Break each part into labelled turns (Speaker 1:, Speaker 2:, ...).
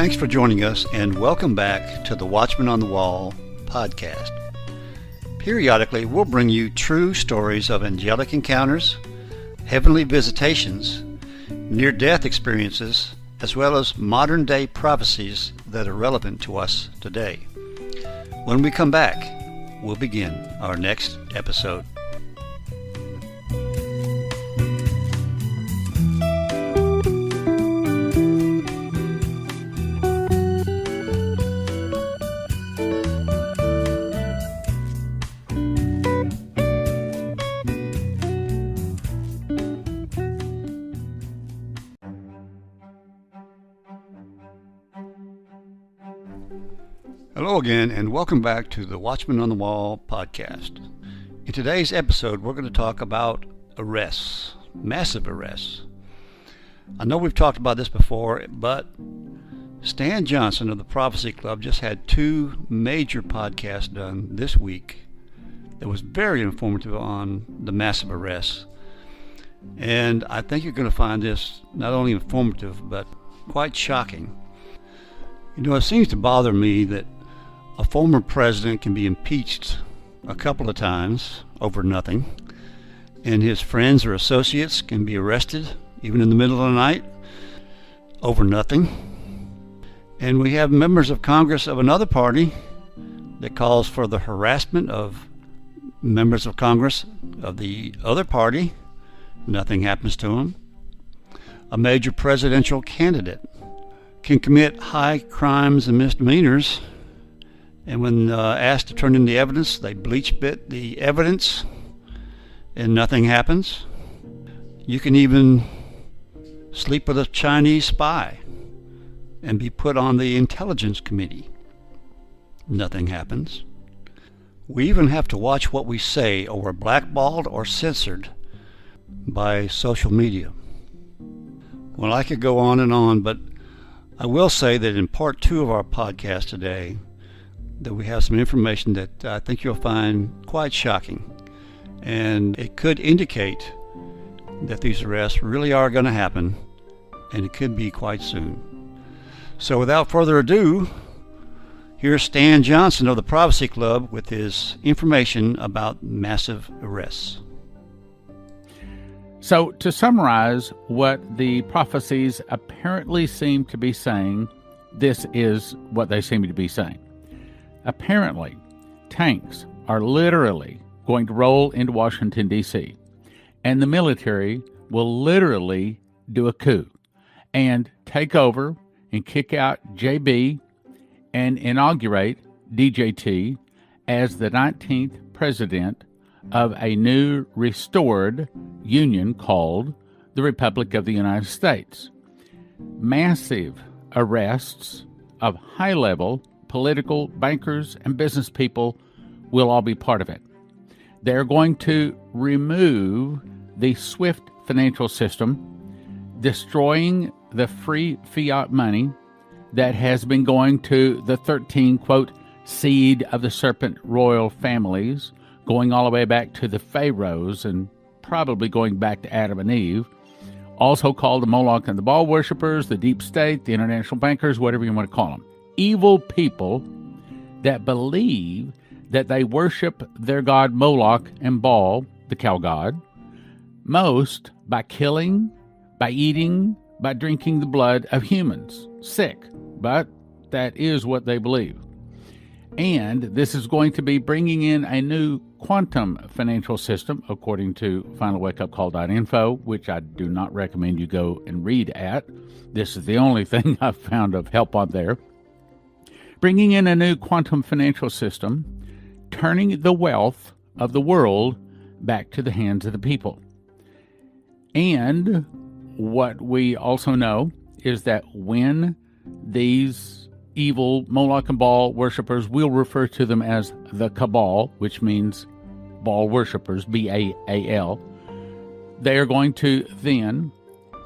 Speaker 1: Thanks for joining us, and welcome back to the Watchman on the Wall podcast. Periodically, we'll bring you true stories of angelic encounters, heavenly visitations, near-death experiences, as well as modern-day prophecies that are relevant to us today. When we come back, we'll begin our next episode. Hello again, and welcome back to the Watchman on the Wall podcast. In today's episode, we're going to talk about arrests, massive arrests. I know we've talked about this before, but Stan Johnson of the Prophecy Club just had two major podcasts done this week that was very informative on the massive arrests. And I think you're going to find this not only informative, but quite shocking. You know, it seems to bother me that a former president can be impeached a couple of times over nothing, and his friends or associates can be arrested, even in the middle of the night, over nothing. And we have members of Congress of another party that calls for the harassment of members of Congress of the other party. Nothing happens to them. A major presidential candidate can commit high crimes and misdemeanors, and when asked to turn in the evidence, they bleach-bit the evidence and nothing happens. You can even sleep with a Chinese spy and be put on the intelligence committee. Nothing happens. We even have to watch what we say, or we're blackballed or censored by social media. Well, I could go on, but I will say that in part 2 of our podcast today, that we have some information that I think you'll find quite shocking. And it could indicate that these arrests really are going to happen, and it could be quite soon. So without further ado, here's Stan Johnson of the Prophecy Club with his information about massive arrests.
Speaker 2: So, to summarize what the prophecies apparently seem to be saying, this is what they seem to be saying. Apparently, tanks are literally going to roll into Washington, D.C., and the military will literally do a coup and take over and kick out JB and inaugurate DJT as the 19th president of a new restored union called the Republic of the United States. Massive arrests of high-level political bankers and business people will all be part of it. They're going to remove the SWIFT financial system, destroying the free fiat money that has been going to the 13, quote, seed of the serpent royal families, going all the way back to the pharaohs and probably going back to Adam and Eve, also called the Moloch and the Baal worshippers, the deep state, the international bankers, whatever you want to call them. Evil people that believe that they worship their god Moloch and Baal, the cow god, most by killing, by eating, by drinking the blood of humans. Sick, but that is what they believe. And this is going to be bringing in a new quantum financial system, according to finalwakeupcall.info, which I do not recommend you go and read at. This is the only thing I've found of help on there. Bringing in a new quantum financial system, turning the wealth of the world back to the hands of the people. And what we also know is that when these evil Moloch and Baal worshippers, we'll refer to them as the Cabal, which means Baal worshippers, B-A-A-L, they are going to then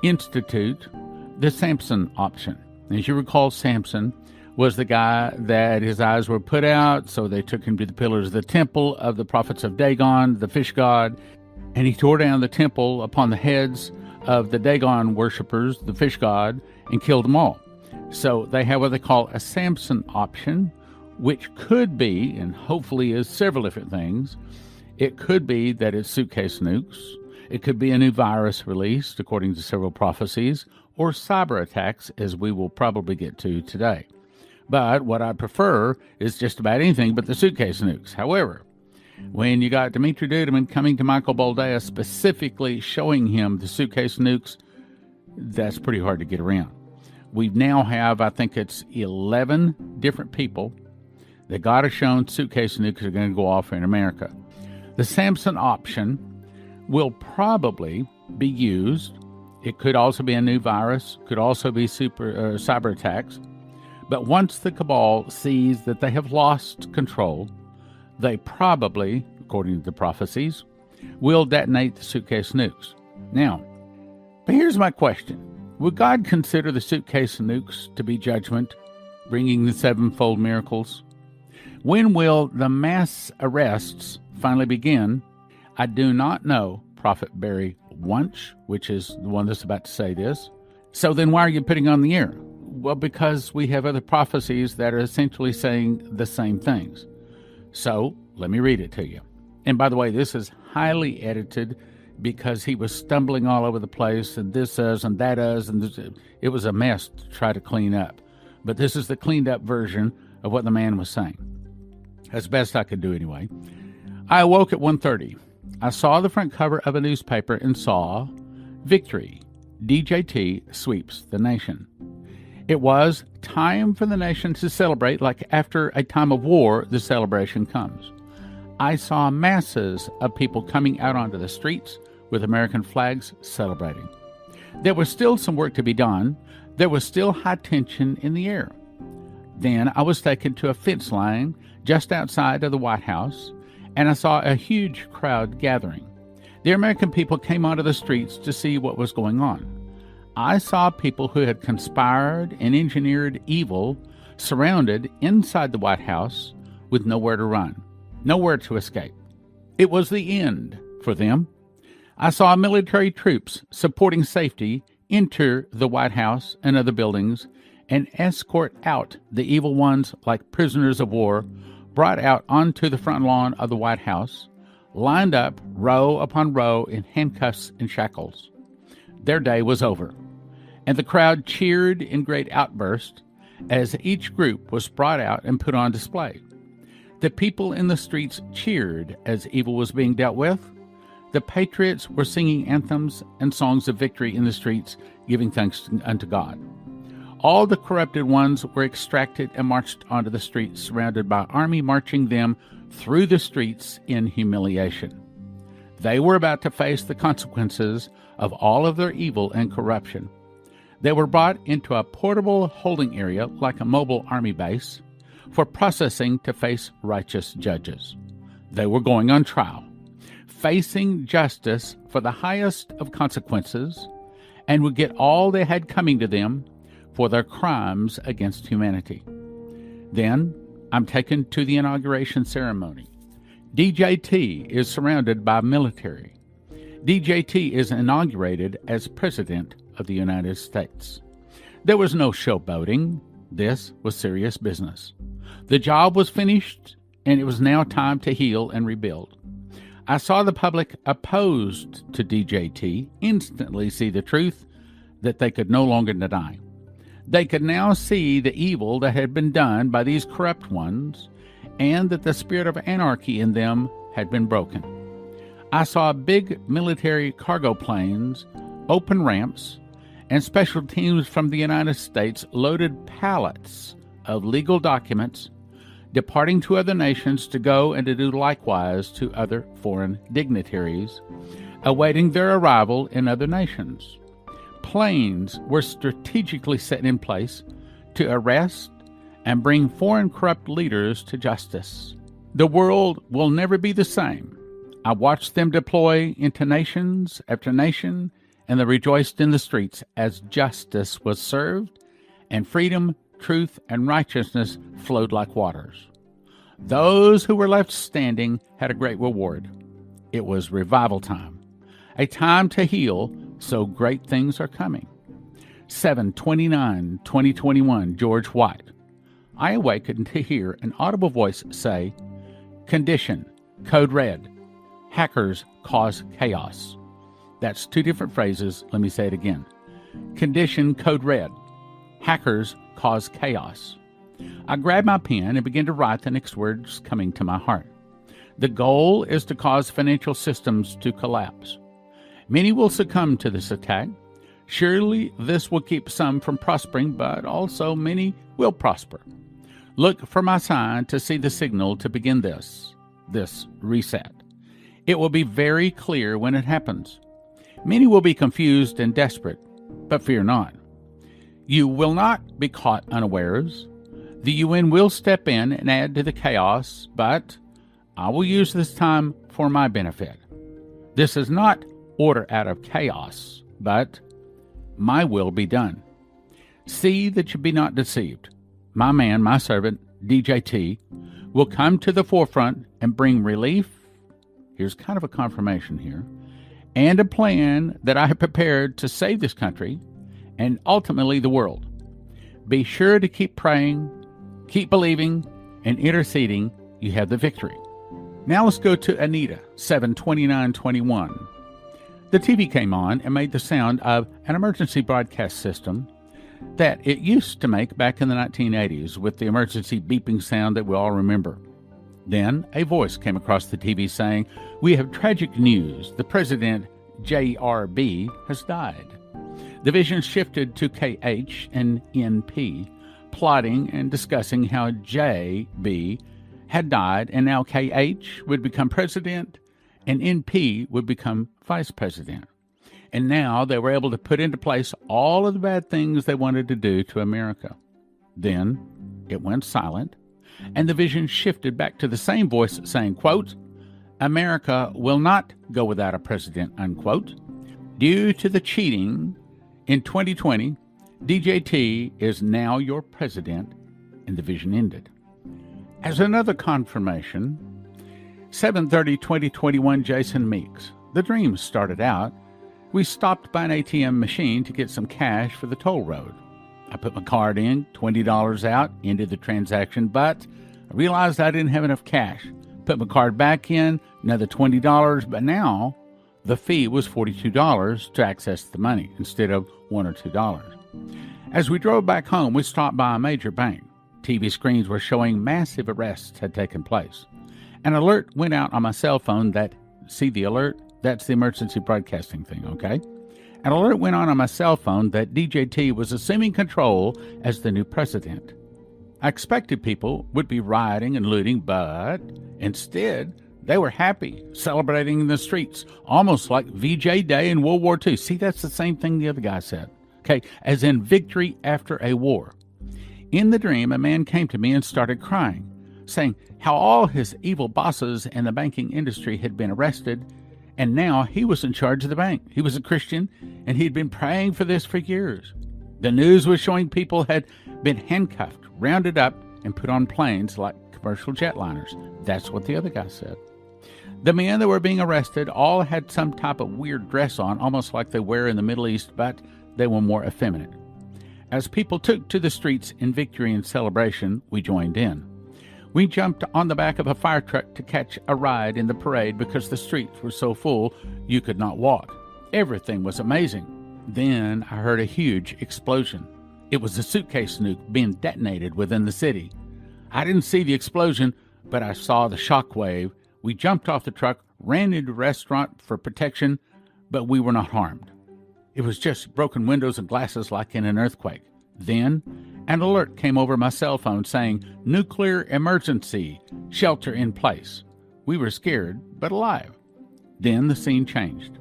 Speaker 2: institute the Samson option. As you recall, Samson was the guy that his eyes were put out, so they took him to the pillars of the temple of the prophets of Dagon, the fish god, and he tore down the temple upon the heads of the Dagon worshippers, the fish god, and killed them all. So they have what they call a Samson option, which could be, and hopefully is, several different things. It could be that it's suitcase nukes. It could be a new virus released, according to several prophecies, or cyber attacks, as we will probably get to today. But what I prefer is just about anything but the suitcase nukes. However, when you got Dimitri Duduman coming to Michael Boldea specifically showing him the suitcase nukes, that's pretty hard to get around. We now have, I think it's 11 different people that God has shown suitcase nukes are going to go off in America. The Samson option will probably be used. It could also be a new virus, could also be cyber attacks. But once the cabal sees that they have lost control, they probably, according to the prophecies, will detonate the suitcase nukes. Now, but here's my question. Would God consider the suitcase nukes to be judgment, bringing the sevenfold miracles? When will the mass arrests finally begin? I do not know, Prophet Barry Wunsch, which is the one that's about to say this. So then why are you putting on the air? Well, because we have other prophecies that are essentially saying the same things. So let me read it to you. And by the way, this is highly edited because he was stumbling all over the place, and this does and that does, and this, it was a mess to try to clean up. But this is the cleaned up version of what the man was saying. As best I could do anyway. I awoke at 1:30. I saw the front cover of a newspaper and saw Victory. DJT sweeps the nation. It was time for the nation to celebrate, like after a time of war, the celebration comes. I saw masses of people coming out onto the streets with American flags celebrating. There was still some work to be done. There was still high tension in the air. Then I was taken to a fence line just outside of the White House, and I saw a huge crowd gathering. The American people came onto the streets to see what was going on. I saw people who had conspired and engineered evil surrounded inside the White House with nowhere to run, nowhere to escape. It was the end for them. I saw military troops supporting safety enter the White House and other buildings and escort out the evil ones like prisoners of war, brought out onto the front lawn of the White House, lined up row upon row in handcuffs and shackles. Their day was over, and the crowd cheered in great outbursts as each group was brought out and put on display. The people in the streets cheered as evil was being dealt with. The patriots were singing anthems and songs of victory in the streets, giving thanks unto God. All the corrupted ones were extracted and marched onto the streets, surrounded by army marching them through the streets in humiliation. They were about to face the consequences of all of their evil and corruption. They were brought into a portable holding area like a mobile army base for processing to face righteous judges. They were going on trial, facing justice for the highest of consequences, and would get all they had coming to them for their crimes against humanity. Then I'm taken to the inauguration ceremony. DJT is surrounded by military. DJT is inaugurated as President of the United States. There was no showboating. This was serious business. The job was finished, and it was now time to heal and rebuild. I saw the public opposed to DJT instantly see the truth that they could no longer deny. They could now see the evil that had been done by these corrupt ones, and that the spirit of anarchy in them had been broken. I saw big military cargo planes, open ramps, and special teams from the United States loaded pallets of legal documents, departing to other nations to go and to do likewise to other foreign dignitaries, awaiting their arrival in other nations. Planes were strategically set in place to arrest and bring foreign corrupt leaders to justice. The world will never be the same. I watched them deploy into nations after nation, and they rejoiced in the streets as justice was served, and freedom, truth, and righteousness flowed like waters. Those who were left standing had a great reward. It was revival time, a time to heal, so great things are coming. 7/29/2021, George White. I awakened to hear an audible voice say, "Condition, code red. Hackers cause chaos." That's two different phrases. Let me say it again. Condition, code red. Hackers cause chaos. I grabbed my pen and began to write the next words coming to my heart. The goal is to cause financial systems to collapse. Many will succumb to this attack. Surely this will keep some from prospering, but also many will prosper. Look for my sign to see the signal to begin this reset. It will be very clear when it happens. Many will be confused and desperate, but fear not. You will not be caught unawares. The UN will step in and add to the chaos, but I will use this time for my benefit. This is not order out of chaos, but my will be done. See that you be not deceived. My man, my servant, DJT, will come to the forefront and bring relief. Here's kind of a confirmation here. And a plan that I have prepared to save this country and ultimately the world. Be sure to keep praying, keep believing, and interceding. You have the victory. Now let's go to Anita, 7/29/21. The TV came on and made the sound of an emergency broadcast system that it used to make back in the 1980s with the emergency beeping sound that we all remember. Then a voice came across the TV saying, "We have tragic news. The president, JRB, has died." The vision shifted to KH and NP, plotting and discussing how JB had died, and now KH would become president and NP would become vice president. And now they were able to put into place all of the bad things they wanted to do to America. Then it went silent, and the vision shifted back to the same voice saying, quote, "America will not go without a president," unquote. Due to the cheating in 2020, DJT is now your president, and the vision ended. As another confirmation, 7/30/2021, Jason Meeks. The dream started out. We stopped by an ATM machine to get some cash for the toll road. I put my card in, $20 out, ended the transaction, but I realized I didn't have enough cash. Put my card back in, another $20, but now the fee was $42 to access the money instead of $1 or $2. As we drove back home, we stopped by a major bank. TV screens were showing massive arrests had taken place. An alert went out on my cell phone that, see the alert? That's the emergency broadcasting thing, okay? An alert went on my cell phone that DJT was assuming control as the new president. I expected people would be rioting and looting, but instead, they were happy, celebrating in the streets, almost like VJ Day in World War II. See, that's the same thing the other guy said, okay? As in victory after a war. In the dream, a man came to me and started crying, saying how all his evil bosses in the banking industry had been arrested, and now he was in charge of the bank. He was a Christian, and he'd been praying for this for years. The news was showing people had been handcuffed, rounded up, and put on planes like commercial jetliners. That's what the other guy said. The men that were being arrested all had some type of weird dress on, almost like they wear in the Middle East, but they were more effeminate. As people took to the streets in victory and celebration, we joined in. We jumped on the back of a fire truck to catch a ride in the parade because the streets were so full you could not walk. Everything was amazing. Then I heard a huge explosion. It was a suitcase nuke being detonated within the city. I didn't see the explosion, but I saw the shockwave. We jumped off the truck, ran into a restaurant for protection, but we were not harmed. It was just broken windows and glasses like in an earthquake. Then an alert came over my cell phone saying, "Nuclear emergency, shelter in place." We were scared, but alive. Then the scene changed.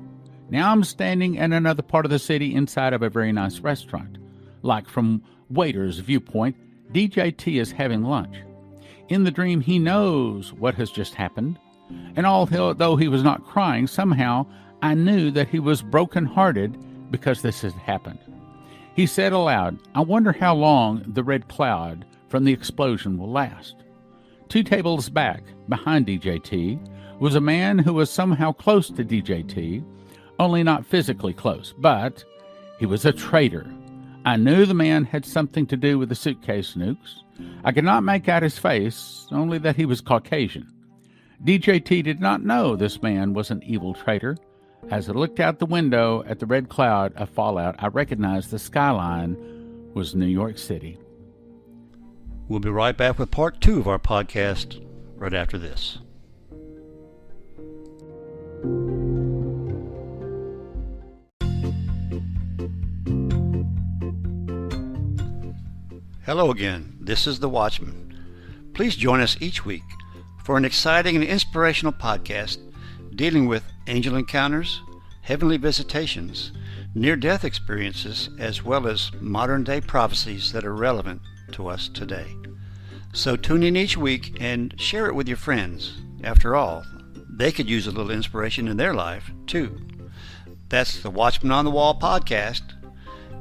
Speaker 2: Now I'm standing in another part of the city inside of a very nice restaurant. Like from waiter's viewpoint, DJT is having lunch. In the dream, he knows what has just happened. And although he was not crying, somehow I knew that he was broken-hearted because this had happened. He said aloud, "I wonder how long the red cloud from the explosion will last." 2 tables back, behind DJT, was a man who was somehow close to DJT, only not physically close, but he was a traitor. I knew the man had something to do with the suitcase nukes. I could not make out his face, only that he was Caucasian. DJT did not know this man was an evil traitor. As I looked out the window at the red cloud of fallout, I recognized the skyline was New York City.
Speaker 1: We'll be right back with part 2 of our podcast right after this. Hello again, this is the Watchman. Please join us each week for an exciting and inspirational podcast dealing with angel encounters, heavenly visitations, near-death experiences, as well as modern-day prophecies that are relevant to us today. So tune in each week and share it with your friends. After all, they could use a little inspiration in their life, too. That's the Watchman on the Wall podcast,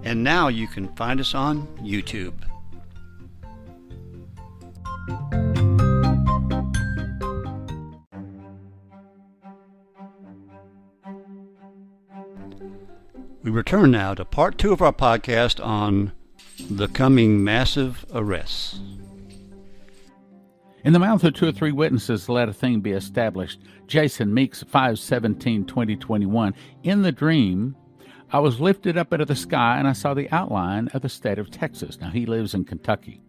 Speaker 1: and now you can find us on YouTube. We return now to part 2 of our podcast on the coming massive arrests.
Speaker 2: In the mouth of 2 or 3 witnesses, let a thing be established. Jason Meeks, 5/17/2021. In the dream, I was lifted up into the sky and I saw the outline of the state of Texas. Now, he lives in Kentucky.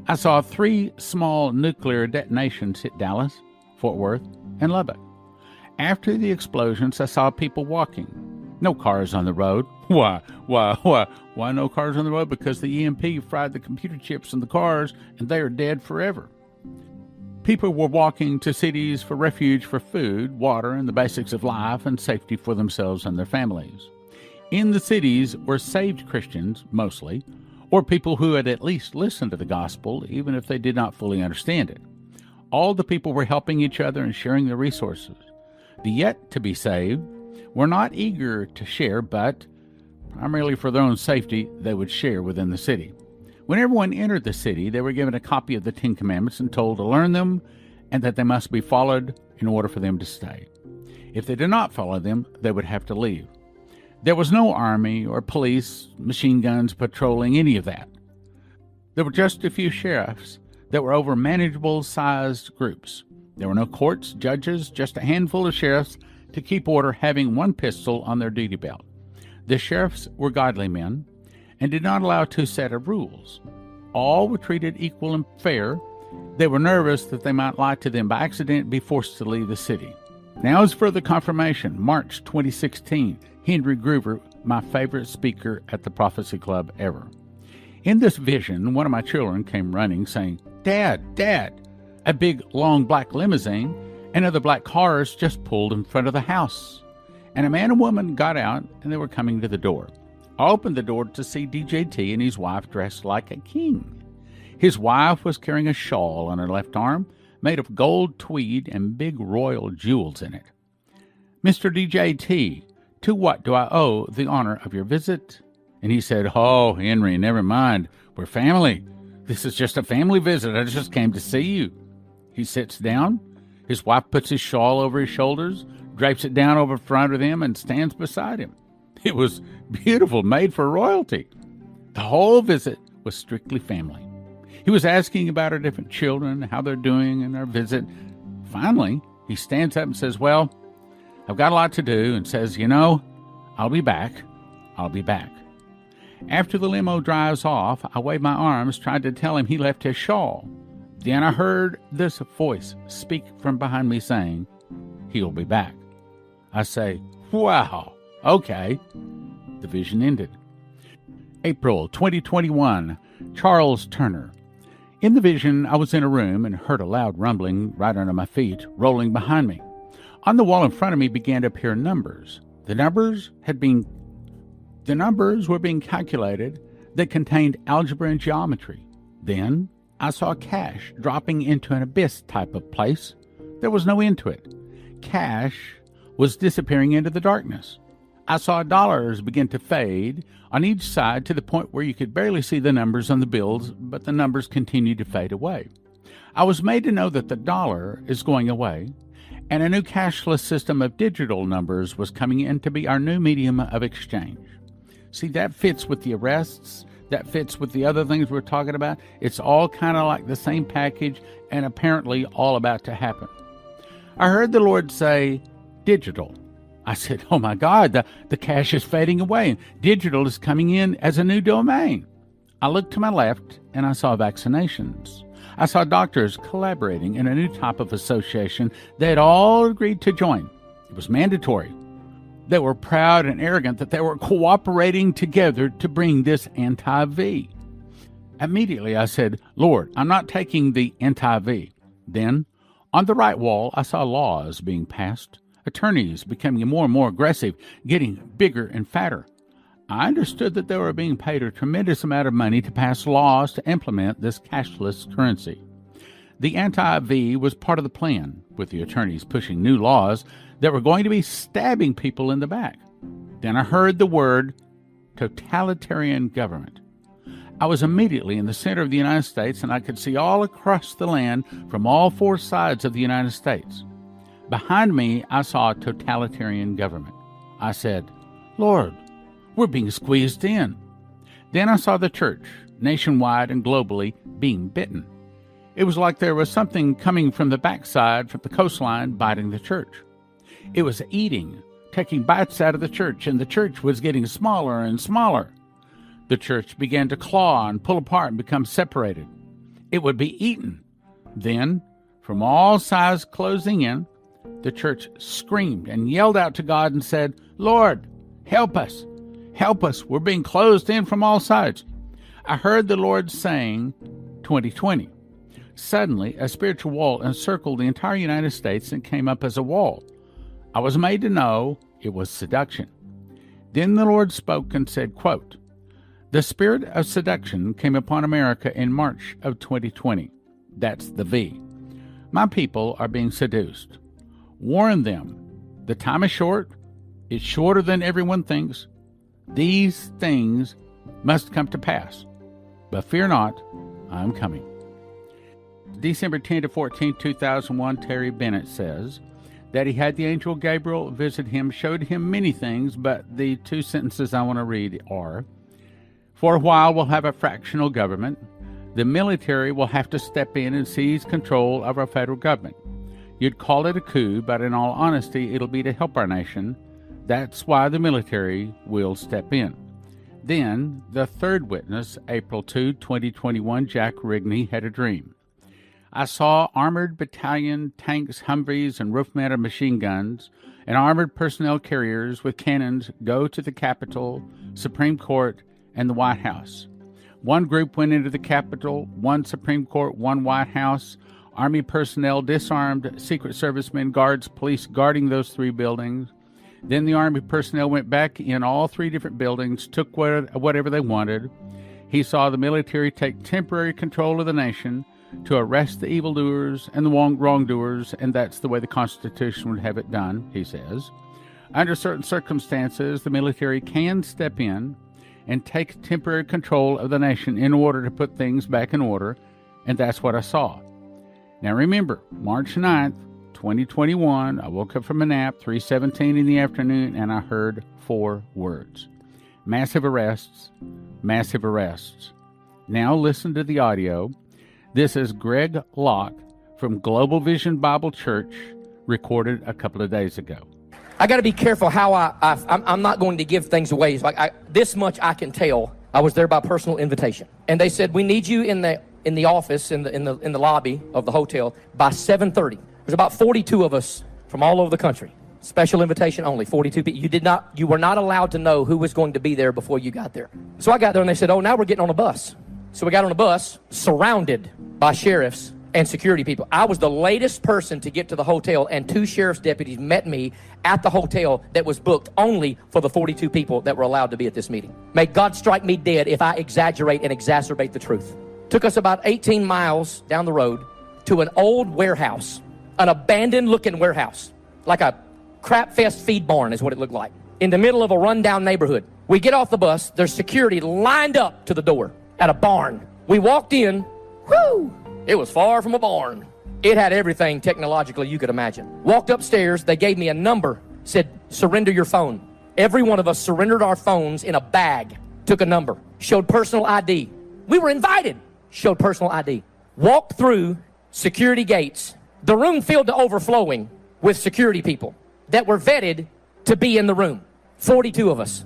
Speaker 2: I saw 3 small nuclear detonations hit Dallas, Fort Worth, and Lubbock. After the explosions, I saw people walking. No cars on the road. Why no cars on the road? Because the EMP fried the computer chips in the cars and they are dead forever. People were walking to cities for refuge for food, water, and the basics of life and safety for themselves and their families. In the cities were saved Christians, mostly, or people who had at least listened to the gospel, even if they did not fully understand it. All the people were helping each other and sharing their resources. The yet to be saved were not eager to share, but primarily for their own safety, they would share within the city. When everyone entered the city, they were given a copy of the 10 Commandments and told to learn them and that they must be followed in order for them to stay. If they did not follow them, they would have to leave. There was no army or police, machine guns patrolling any of that. There were just a few sheriffs that were over manageable-sized groups. There were no courts, judges, just a handful of sheriffs to keep order, having 1 pistol on their duty belt. The sheriffs were godly men and did not allow 2 set of rules. All were treated equal and fair. They were nervous that they might lie to them by accident and be forced to leave the city. Now is further confirmation. March 2016, Henry Groover, my favorite speaker at the Prophecy Club ever. In this vision, one of my children came running saying, Dad, a big, long black limousine and other black cars just pulled in front of the house. And a man and woman got out and they were coming to the door. I opened the door to see DJT and his wife dressed like a king. His wife was carrying a shawl on her left arm made of gold tweed and big royal jewels in it. Mr. DJT, to what do I owe the honor of your visit? And he said, Oh, Henry, never mind. We're family. This is just a family visit. I just came to see you. He sits down. His wife puts his shawl over his shoulders, drapes it down over front of him, and stands beside him. It was beautiful, made for royalty. The whole visit was strictly family. He was asking about our different children, how they're doing in our visit. Finally, he stands up and says, Well, I've got a lot to do, and says, I'll be back. After the limo drives off, I wave my arms, tried to tell him he left his shawl. Then I heard this voice speak from behind me saying, He'll be back. I say, Wow, okay. The vision ended. April 2021, Charles Turner. In the vision, I was in a room and heard a loud rumbling right under my feet, rolling behind me. On the wall in front of me began to appear numbers. The numbers were being calculated that contained algebra and geometry. Then I saw cash dropping into an abyss type of place. There was no end to it. Cash was disappearing into the darkness. I saw dollars begin to fade on each side to the point where you could barely see the numbers on the bills, but the numbers continued to fade away. I was made to know that the dollar is going away, and a new cashless system of digital numbers was coming in to be our new medium of exchange. See, that fits with the arrests. That fits with the other things we're talking about. It's all kind of like the same package and apparently all about to happen. I heard the Lord say, digital. I said, oh my God, the cash is fading away and digital is coming in as a new domain. I looked to my left and I saw vaccinations. I saw doctors collaborating in a new type of association they had all agreed to join. It was mandatory. They were proud and arrogant that they were cooperating together to bring this anti-V. Immediately I said, Lord, I'm not taking the anti-V. Then, on the right wall, I saw laws being passed, attorneys becoming more and more aggressive, getting bigger and fatter. I understood that they were being paid a tremendous amount of money to pass laws to implement this cashless currency. The anti-V was part of the plan, with the attorneys pushing new laws that were going to be stabbing people in the back. Then I heard the word totalitarian government. I was immediately in the center of the United States, and I could see all across the land from all four sides of the United States. Behind me, I saw totalitarian government. I said, Lord, we're being squeezed in. Then I saw the church, nationwide and globally, being bitten. It was like there was something coming from the backside, from the coastline, biting the church. It was eating, taking bites out of the church, and the church was getting smaller and smaller. The church began to claw and pull apart and become separated. It would be eaten. Then, from all sides closing in, the church screamed and yelled out to God and said, Lord, help us. Help us. We're being closed in from all sides. I heard the Lord saying, 2020. Suddenly, a spiritual wall encircled the entire United States and came up as a wall. I was made to know it was seduction. Then the Lord spoke and said, quote, the spirit of seduction came upon America in March of 2020. That's the V. My people are being seduced. Warn them. The time is short. It's shorter than everyone thinks. These things must come to pass. But fear not, I am coming. December 10 to 14, 2001, Terry Bennett says that he had the angel Gabriel visit him, showed him many things, but the two sentences I want to read are, for a while we'll have a fractional government. The military will have to step in and seize control of our federal government. You'd call it a coup, but in all honesty, it'll be to help our nation. That's why the military will step in. Then, the third witness, April 2, 2021, Jack Rigney, had a dream. I saw armored battalion, tanks, Humvees, and roof-mounted machine guns, and armored personnel carriers with cannons go to the Capitol, Supreme Court, and the White House. One group went into the Capitol, one Supreme Court, one White House, Army personnel disarmed, Secret Servicemen, guards, police guarding those three buildings. Then the Army personnel went back in all three different buildings, took whatever they wanted. He saw the military take temporary control of the nation to arrest the evildoers and the wrongdoers, and that's the way the Constitution would have it done, he says. Under certain circumstances, the military can step in and take temporary control of the nation in order to put things back in order, and that's what I saw. Now remember, March 9th, 2021, I woke up from a nap, 3:17 in the afternoon, and I heard 4 words. Massive arrests, massive arrests. Now listen to the audio. This is Greg Locke from Global Vision Bible Church, recorded a couple of days ago.
Speaker 3: I got to be careful how I'm not going to give things away. It's like this much I can tell. I was there by personal invitation, and they said we need you in the office in the lobby of the hotel by 7:30. There's about 42 of us from all over the country. Special invitation only, 42 people. You were not allowed to know who was going to be there before you got there. So I got there and they said, oh, now we're getting on a bus. So we got on a bus surrounded by sheriffs and security people. I was the latest person to get to the hotel, and 2 sheriff's deputies met me at the hotel that was booked only for the 42 people that were allowed to be at this meeting. May God strike me dead if I exaggerate and exacerbate the truth. Took us about 18 miles down the road to an old warehouse, an abandoned looking warehouse, like a crap fest feed barn is what it looked like, in the middle of a rundown neighborhood. We get off the bus, there's security lined up to the door at a barn. We walked in, whoo, it was far from a barn. It had everything technologically you could imagine. Walked upstairs, they gave me a number, said, surrender your phone. Every one of us surrendered our phones in a bag, took a number, showed personal ID. We were invited, showed personal ID. Walked through security gates, the room filled to overflowing with security people that were vetted to be in the room. 42 of us.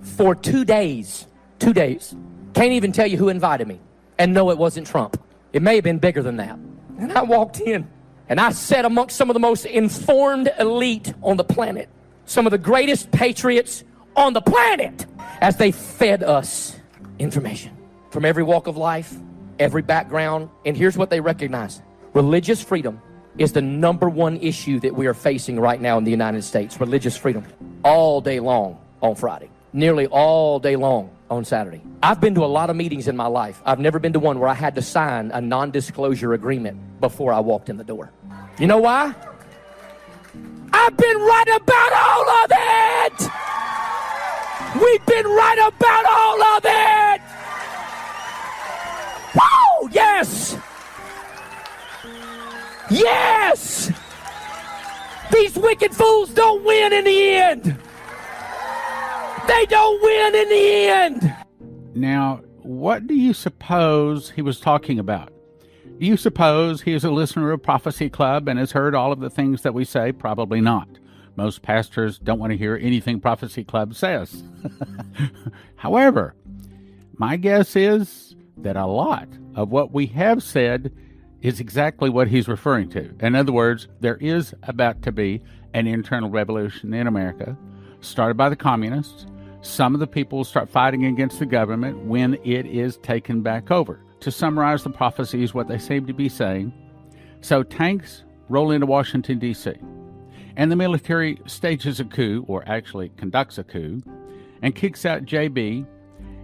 Speaker 3: For 2 days. 2 days. Can't even tell you who invited me. And no, it wasn't Trump. It may have been bigger than that. And I walked in, and I sat amongst some of the most informed elite on the planet. Some of the greatest patriots on the planet, as they fed us information from every walk of life, every background. And here's what they recognize. Religious freedom is the number one issue that we are facing right now in the United States. Religious freedom. All day long on Friday. Nearly all day long on Saturday. I've been to a lot of meetings in my life. I've never been to one where I had to sign a non-disclosure agreement before I walked in the door. You know why? I've been right about all of it! We've been right about all of it! Woo! Yes! Yes! These wicked fools don't win in the end! They don't win in the end!
Speaker 2: Now, what do you suppose he was talking about? Do you suppose he is a listener of Prophecy Club and has heard all of the things that we say? Probably not. Most pastors don't want to hear anything Prophecy Club says. However, my guess is that a lot of what we have said is exactly what he's referring to. In other words, there is about to be an internal revolution in America, started by the communists. Some of the people will start fighting against the government when it is taken back over. To summarize the prophecies, what they seem to be saying, so tanks roll into Washington, D.C., and the military stages a coup, or actually conducts a coup, and kicks out JB,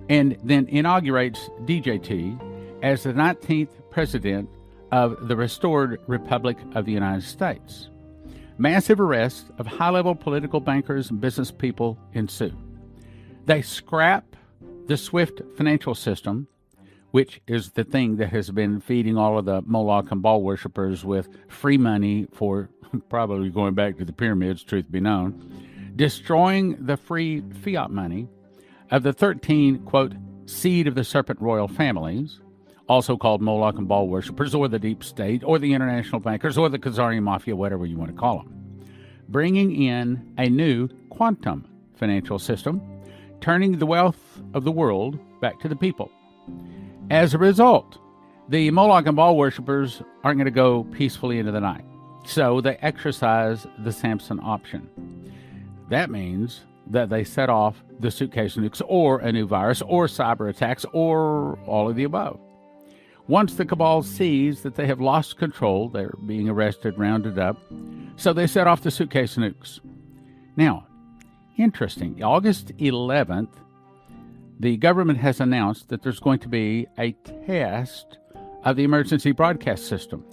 Speaker 2: and then inaugurates DJT as the 19th president of the restored Republic of the United States. Massive arrests of high-level political bankers and business people ensue. They scrap the SWIFT financial system, which is the thing that has been feeding all of the Moloch and Baal worshippers with free money for probably going back to the pyramids, truth be known, destroying the free fiat money of the 13, quote, seed of the serpent royal families, also called Moloch and Baal worshippers, or the deep state, or the international bankers, or the Khazarian mafia, whatever you want to call them, bringing in a new quantum financial system, turning the wealth of the world back to the people. As a result, the Moloch and Baal worshippers aren't going to go peacefully into the night. So they exercise the Samson option. That means that they set off the suitcase nukes, or a new virus, or cyber attacks, or all of the above. Once the cabal sees that they have lost control, they're being arrested, rounded up, so they set off the suitcase nukes. Now, interesting, August 11th, the government has announced that there's going to be a test of the emergency broadcast system.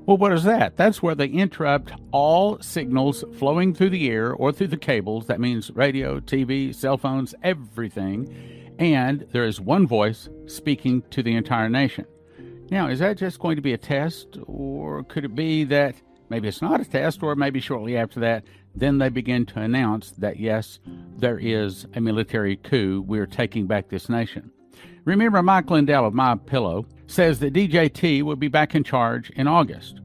Speaker 2: Well, what is that? That's where they interrupt all signals flowing through the air or through the cables. That means radio, TV, cell phones, everything. And there is one voice speaking to the entire nation. Now, is that just going to be a test? Or could it be that maybe it's not a test, or maybe shortly after that, then they begin to announce that, yes, there is a military coup. We're taking back this nation. Remember, Mike Lindell of My Pillow says that DJT will be back in charge in August.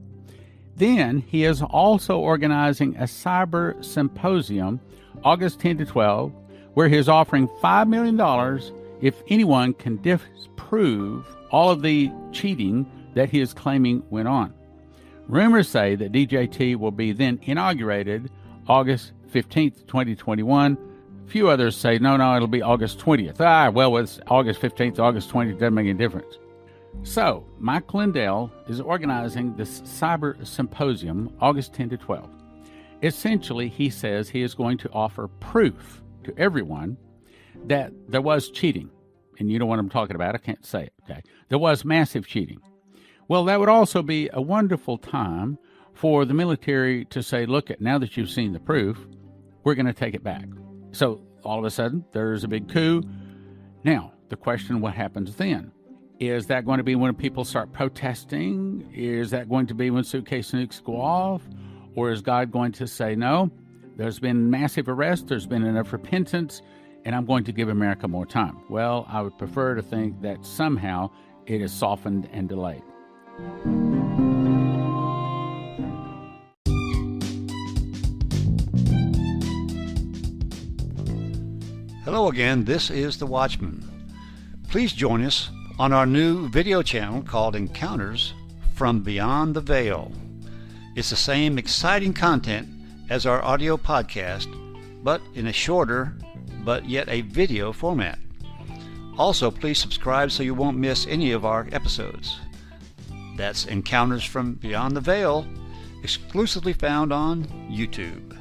Speaker 2: Then he is also organizing a cyber symposium, August 10 to 12, where he is offering $5 million if anyone can disprove all of the cheating that he is claiming went on. Rumors say that DJT will be then inaugurated August 15th, 2021. A few others say, no, it'll be August 20th. Well, it's August 15th, August 20th, doesn't make any difference. So, Mike Lindell is organizing this cyber symposium, August 10 to 12. Essentially, he says he is going to offer proof to everyone that there was cheating. And you know what I'm talking about. I can't say it, okay? There was massive cheating. Well, that would also be a wonderful time for the military to say, look, now that you've seen the proof, we're going to take it back. So all of a sudden, there's a big coup. Now, the question, what happens then? Is that going to be when people start protesting? Is that going to be when suitcase nukes go off? Or is God going to say, no, there's been massive arrest, there's been enough repentance, and I'm going to give America more time. Well, I would prefer to think that somehow it is softened and delayed.
Speaker 1: Hello again, this is the Watchman. Please join us on our new video channel called Encounters from Beyond the Veil. It's the same exciting content as our audio podcast, but in a shorter, but yet a video format. Also, please subscribe so you won't miss any of our episodes. That's Encounters from Beyond the Veil, exclusively found on YouTube.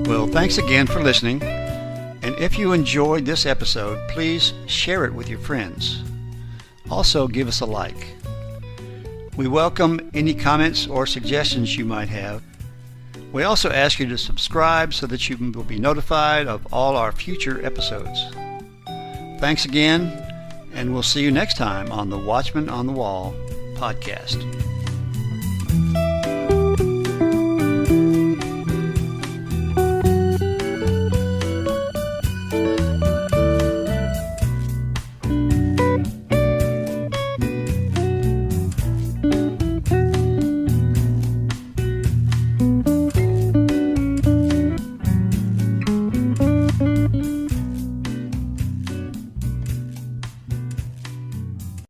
Speaker 1: Well, thanks again for listening, and if you enjoyed this episode, please share it with your friends. Also, give us a like. We welcome any comments or suggestions you might have. We also ask you to subscribe so that you will be notified of all our future episodes. Thanks again, and we'll see you next time on the Watchman on the Wall podcast.